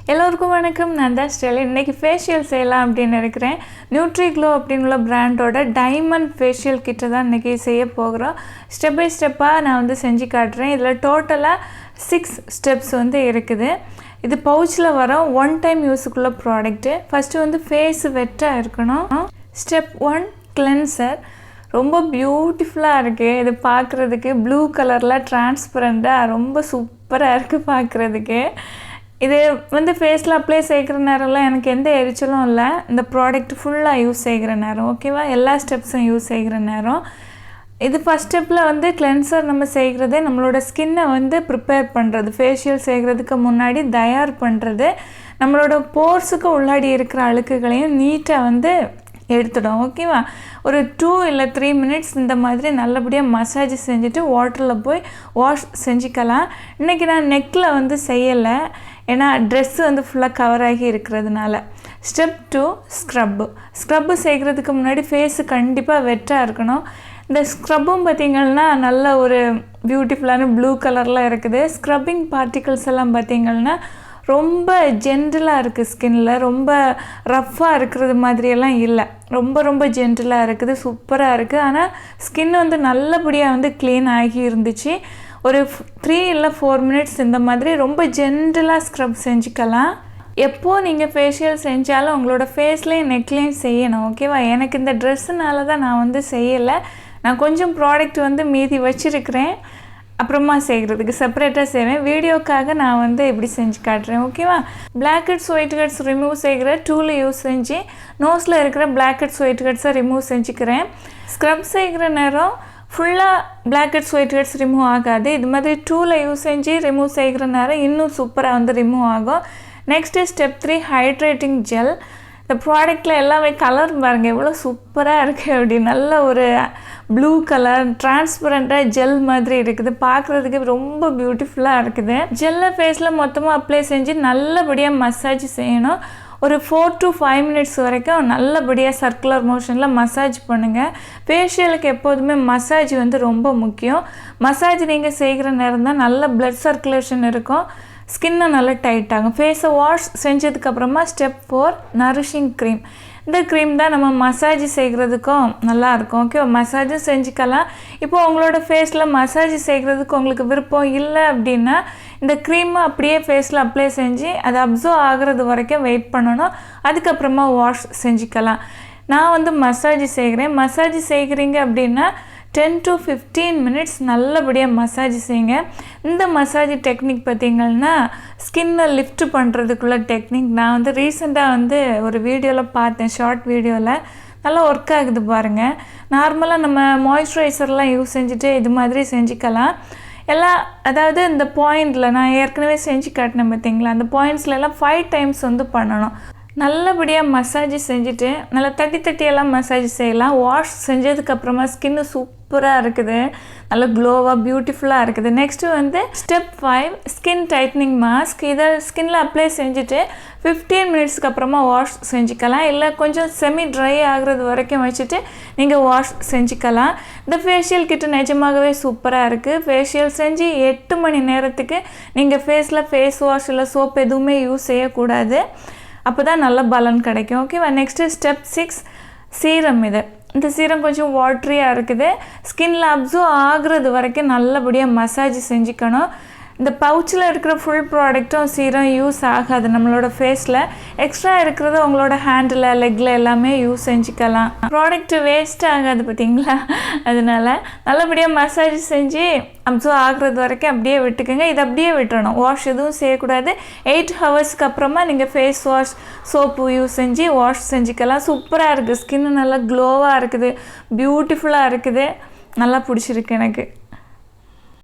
எல்லோருக்கும் வணக்கம். நான் தான் ஸ்டெல்லி. இன்றைக்கி ஃபேஷியல் செய்யலாம் அப்படின்னு இருக்கிறேன். NutriGlow அப்படின்னுள்ள பிராண்டோட டைமண்ட் ஃபேஷியல் கிட்ட தான் இன்றைக்கி செய்ய போகிறோம். ஸ்டெப் பை ஸ்டெப்பாக நான் வந்து செஞ்சு காட்டுறேன். இதில் டோட்டலாக 6 ஸ்டெப்ஸ் வந்து இருக்குது. இது பவுச்சில் வர ஒன் டைம் யூஸுக்குள்ள ப்ராடக்ட்டு. ஃபஸ்ட்டு வந்து ஃபேஸ் வெட்டாக இருக்கணும். Step 1 cleanser. ரொம்ப பியூட்டிஃபுல்லாக இருக்குது. இது பார்க்குறதுக்கு ப்ளூ கலரில் டிரான்ஸ்பரண்ட்டாக ரொம்ப சூப்பராக இருக்குது பார்க்குறதுக்கு. இது வந்து ஃபேஸில் அப்ளை செய்கிற நேரம்லாம் எனக்கு எந்த எரிச்சலும் இல்லை. இந்த ப்ராடக்ட் ஃபுல்லாக யூஸ் செய்கிற நேரம், ஓகேவா, எல்லா ஸ்டெப்ஸும் யூஸ் செய்கிற நேரம். இது ஃபஸ்ட் ஸ்டெப்பில் வந்து கிளென்சர் நம்ம செய்கிறதே நம்மளோட ஸ்கின்னை வந்து ப்ரிப்பேர் பண்ணுறது, ஃபேஷியல் செய்கிறதுக்கு முன்னாடி தயார் பண்ணுறது, நம்மளோட போர்ஸுக்கு உள்ளாடி இருக்கிற அழுக்குகளையும் நீட்டாக வந்து எடுத்துடும், ஓகேவா. ஒரு 2 இல்லை 3 மினிட்ஸ் இந்த மாதிரி நல்லபடியாக மசாஜ் செஞ்சுட்டு வாட்டரில் போய் வாஷ் செஞ்சுக்கலாம். இன்றைக்கி நான் நெக்கில் வந்து செய்யலை, ஏன்னா ட்ரெஸ்ஸு வந்து ஃபுல்லாக கவர் ஆகி இருக்கிறதுனால. ஸ்டெப் 2 ஸ்க்ரப்பு செய்கிறதுக்கு முன்னாடி ஃபேஸு கண்டிப்பாக வெட்டாக இருக்கணும். இந்த ஸ்க்ரப்பும் பார்த்திங்கன்னா நல்ல ஒரு பியூட்டிஃபுல்லான ப்ளூ கலரில் இருக்குது. ஸ்க்ரப்பிங் பார்ட்டிகல்ஸ் எல்லாம் பார்த்திங்கன்னா ரொம்ப ஜென்டிலாக இருக்குது, ஸ்கின்னில் ரொம்ப ரஃப்பாக இருக்கிறது மாதிரியெல்லாம் இல்லை, ரொம்ப ஜென்டிலாக இருக்குது, சூப்பராக இருக்குது. ஆனால் ஸ்கின் வந்து நல்லபடியாக வந்து க்ளீன் ஆகி இருந்துச்சு. ஒரு 3 இல்லை 4 மினிட்ஸ் இந்த மாதிரி ரொம்ப ஜென்டிலாக ஸ்க்ரப் செஞ்சுக்கலாம். எப்போது நீங்கள் ஃபேஷியல் செஞ்சாலும் உங்களோட ஃபேஸ்லேயும் நெக்லேயும் செய்யணும், ஓகேவா. எனக்கு இந்த ட்ரெஸ்ஸுனால தான் நான் வந்து செய்யலை. நான் கொஞ்சம் ப்ராடக்ட் வந்து மீதி வச்சுருக்கிறேன், அப்புறமா செய்கிறதுக்கு செப்பரேட்டாக செய்வேன். வீடியோக்காக நான் வந்து எப்படி செஞ்சு காட்டுறேன், ஓகேவா. Black heads white heads remove செய்கிற டூலை யூஸ் செஞ்சு நோஸில் இருக்கிற பிளாக் ஹெட்ஸ் ஒயிட் ஹெட்ஸை ரிமூவ் செஞ்சுக்கிறேன். ஸ்க்ரப் செய்கிற நேரம் ஃபுல்லாக black heads white heads remove ஆகாது. இது மாதிரி டூலை யூஸ் செஞ்சு ரிமூவ் செய்கிற நேரம் இன்னும் சூப்பராக வந்து ரிமூவ் ஆகும். Next step 3 hydrating gel. இந்த ப்ராடக்டில் எல்லாமே கலர் பாருங்கள் எவ்வளோ சூப்பராக இருக்குது. அப்படி நல்ல ஒரு ப்ளூ கலர் டிரான்ஸ்பரண்ட்டாக ஜெல் மாதிரி இருக்குது, பார்க்குறதுக்கு ரொம்ப பியூட்டிஃபுல்லாக இருக்குது. ஜெல்லை ஃபேஸில் மொத்தமாக அப்ளை செஞ்சு நல்லபடியாக மசாஜ் செய்யணும். ஒரு 4 to 5 மினிட்ஸ் வரைக்கும் நல்லபடியாக சர்க்குலர் மோஷனில் மசாஜ் பண்ணுங்கள். ஃபேஷியலுக்கு எப்போதுமே மசாஜ் வந்து ரொம்ப முக்கியம். மசாஜ் நீங்கள் செய்கிற நேரம் தான் நல்ல பிளட் சர்க்குலேஷன் இருக்கும், ஸ்கின்னும் நல்லா டைட் ஆகும். ஃபேஸை வாஷ் செஞ்சதுக்கப்புறமா ஸ்டெப் 4 நரிஷிங் க்ரீம். இந்த க்ரீம் தான் நம்ம மசாஜ் செய்கிறதுக்கும் நல்லாயிருக்கும், ஓகே. மசாஜும் செஞ்சுக்கலாம். இப்போது உங்களோட ஃபேஸில் மசாஜ் செய்கிறதுக்கு உங்களுக்கு விருப்பம் இல்லை அப்படின்னா இந்த க்ரீமை அப்படியே ஃபேஸில் அப்ளை செஞ்சு அதை அப்சர்வ் ஆகிறது வரைக்கும் வெயிட் பண்ணணும். அதுக்கப்புறமா வாஷ் செஞ்சுக்கலாம். நான் வந்து மசாஜ் செய்கிறேன். மசாஜ் செய்கிறீங்க அப்படின்னா 10 to 15 மினிட்ஸ் நல்லபடியாக மசாஜ் செய்யுங்க. இந்த மசாஜ் டெக்னிக் பார்த்திங்கன்னா ஸ்கின்னை லிஃப்ட் பண்ணுறதுக்குள்ள டெக்னிக். நான் வந்து ரீசெண்டாக வந்து ஒரு வீடியோவில் பார்த்தேன், ஷார்ட் வீடியோவில், நல்லா ஒர்க் ஆகுது பாருங்கள். நார்மலாக நம்ம மாய்ஸ்சரைசர்லாம் யூஸ் செஞ்சுட்டு இது மாதிரி செஞ்சுக்கலாம். அதாவது இந்த பாயிண்டில் நான் ஏற்கனவே செஞ்சு காட்டினேன் பார்த்திங்களா, அந்த பாயிண்ட்ஸ்லாம் 5 டைம்ஸ் வந்து பண்ணணும். நல்லபடியாக மசாஜ் செஞ்சுட்டு நல்லா தட்டியெல்லாம் மசாஜ் செய்யலாம். வாஷ் செஞ்சதுக்கப்புறமா ஸ்கின்னு சூப்பராக இருக்குது, நல்லா க்ளோவாக பியூட்டிஃபுல்லாக இருக்குது. நெக்ஸ்ட்டு வந்து ஸ்டெப் 5 ஸ்கின் டைட்னிங் மாஸ்க். இதை ஸ்கின்னில் அப்ளை செஞ்சுட்டு 15 மினிட்ஸ்க்கு அப்புறமா வாஷ் செஞ்சுக்கலாம். இல்லை கொஞ்சம் செமி ட்ரை ஆகிறது வரைக்கும் வச்சுட்டு நீங்கள் வாஷ் செஞ்சுக்கலாம். இந்த ஃபேஷியல் கிட்ட நிஜமாகவே சூப்பராக இருக்குது. ஃபேஷியல் செஞ்சு 8 மணி நேரத்துக்கு நீங்கள் ஃபேஸில் ஃபேஸ் வாஷ் இல்லை சோப் எதுவுமே யூஸ் செய்யக்கூடாது, அப்போ தான் நல்ல பலன் கிடைக்கும், ஓகேவா. Next step 6 serum. இந்த சீரம் கொஞ்சம் வாட்ரியாக இருக்குது. ஸ்கின்னில் அப்சர்வ் ஆகிறது வரைக்கும் நல்லபடியாக மசாஜ் செஞ்சுக்கணும். இந்த பவுச்சில் இருக்கிற ஃபுல் ப்ராடக்ட்டும் சீரம் யூஸ் ஆகாது நம்மளோட ஃபேஸில். எக்ஸ்ட்ரா இருக்கிறத உங்களோட ஹேண்டில் லெக்கில் எல்லாமே யூஸ் செஞ்சுக்கலாம். ப்ராடக்ட்டு வேஸ்ட் ஆகாது பார்த்தீங்களா, அதனால் நல்லபடியாக மசாஜ் செஞ்சு அப்சர்வ் ஆகிறது வரைக்கும் அப்படியே விட்டுக்குங்க. இது அப்படியே விட்டுறணும், வாஷ் எதுவும் செய்யக்கூடாது. 8 ஹவர்ஸ்க்கு அப்புறமா நீங்கள் ஃபேஸ் வாஷ் சோப்பு யூஸ் செஞ்சு வாஷ் செஞ்சுக்கலாம். சூப்பராக இருக்குது, ஸ்கின்னு நல்லா க்ளோவாக இருக்குது, பியூட்டிஃபுல்லாக இருக்குது, நல்லா பிடிச்சிருக்கு எனக்கு.